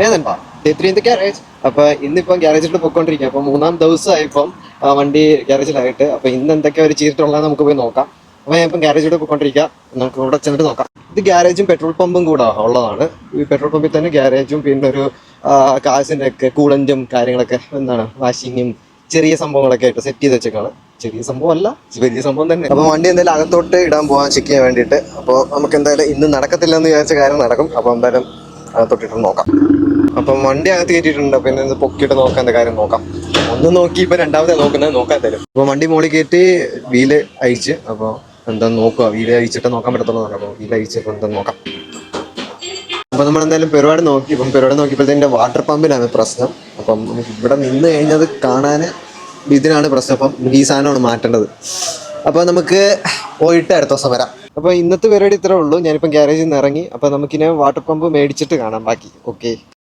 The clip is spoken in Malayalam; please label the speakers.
Speaker 1: ഏതെന്താ ഡേ 3 ഇൻ ദ ഗ്യാരേജ്. അപ്പൊ ഇന്നിപ്പം ഗ്യാരേജിൽ പൊയ്ക്കൊണ്ടിരിക്കുക. അപ്പൊ 3-ാം ദിവസമായിപ്പം വണ്ടി ഗ്യാരേജിലായിട്ട്. അപ്പൊ ഇന്ന് എന്തൊക്കെ ഒരു ചെയ്തിട്ടുള്ളത് നമുക്ക് പോയി നോക്കാം. അപ്പൊ ഞാൻ ഇപ്പം ഗ്യാരേജിലൂടെ പോയിക്കൊണ്ടിരിക്കുക. നമുക്ക് ഇവിടെ ചെന്നിട്ട് നോക്കാം. ഇത് ഗ്യാരേജും പെട്രോൾ പമ്പും കൂടെ ഉള്ളതാണ്. ഈ പെട്രോൾ പമ്പിൽ തന്നെ ഗ്യാരേജും പിന്നെ ഒരു കാസിന്റെ ഒക്കെ കൂളന്റും കാര്യങ്ങളൊക്കെ എന്താണ് വാഷിങ്ങും ചെറിയ സംഭവങ്ങളൊക്കെ ആയിട്ട് സെറ്റ് ചെയ്ത് വെച്ചേക്കാണ്. ചെറിയ സംഭവം അല്ല, വലിയ സംഭവം തന്നെ. അപ്പൊ വണ്ടി എന്തായാലും അകത്തോട്ട് ഇടാൻ പോവാൻ ചെക്ക് ചെയ്യാൻ വേണ്ടിയിട്ട്. അപ്പോൾ നമുക്ക് എന്തായാലും ഇന്ന് നടക്കത്തില്ല എന്ന് വിചാരിച്ച കാര്യം നടക്കും. അപ്പോൾ എന്തായാലും അകത്തോട്ടിട്ട് നോക്കാം. അപ്പം വണ്ടി അകത്ത് കയറ്റിയിട്ടുണ്ട്. പിന്നെ ഇത് പൊക്കിയിട്ട് നോക്കാൻ എന്താ കാര്യം നോക്കാം. ഒന്ന് നോക്കി ഇപ്പൊ രണ്ടാമത്തെ നോക്കുന്നത് നോക്കാൻ തരും. അപ്പൊ വണ്ടി മോളിൽ കയറ്റി വീല് അയച്ച്. അപ്പോൾ എന്താ നോക്കുക, വീല് അയച്ചിട്ട് നോക്കാൻ പറ്റത്തുള്ളൂ. അപ്പോൾ വീല് അയച്ചപ്പോൾ എന്താ നോക്കാം. അപ്പൊ നമ്മൾ എന്തായാലും പരിപാടി നോക്കി. ഇപ്പം പരിപാടി നോക്കിയപ്പോഴത്തേന്റെ വാട്ടർ പമ്പിനാണ് പ്രശ്നം. അപ്പം നമുക്ക് ഇവിടെ നിന്ന് കഴിഞ്ഞത് കാണാൻ ഇതിനാണ് പ്രശ്നം. അപ്പം ഈ സാധനമാണ് മാറ്റേണ്ടത്. അപ്പൊ നമുക്ക് പോയിട്ട് അടുത്ത ദിവസം വരാം. അപ്പൊ ഇന്നത്തെ പരിപാടി ഇത്രേ ഉള്ളൂ. ഞാനിപ്പം ഗ്യാരേജിൽ നിന്ന് ഇറങ്ങി. അപ്പൊ നമുക്കിനി വാട്ടർ പമ്പ് മേടിച്ചിട്ട് കാണാം ബാക്കി. ഓക്കെ.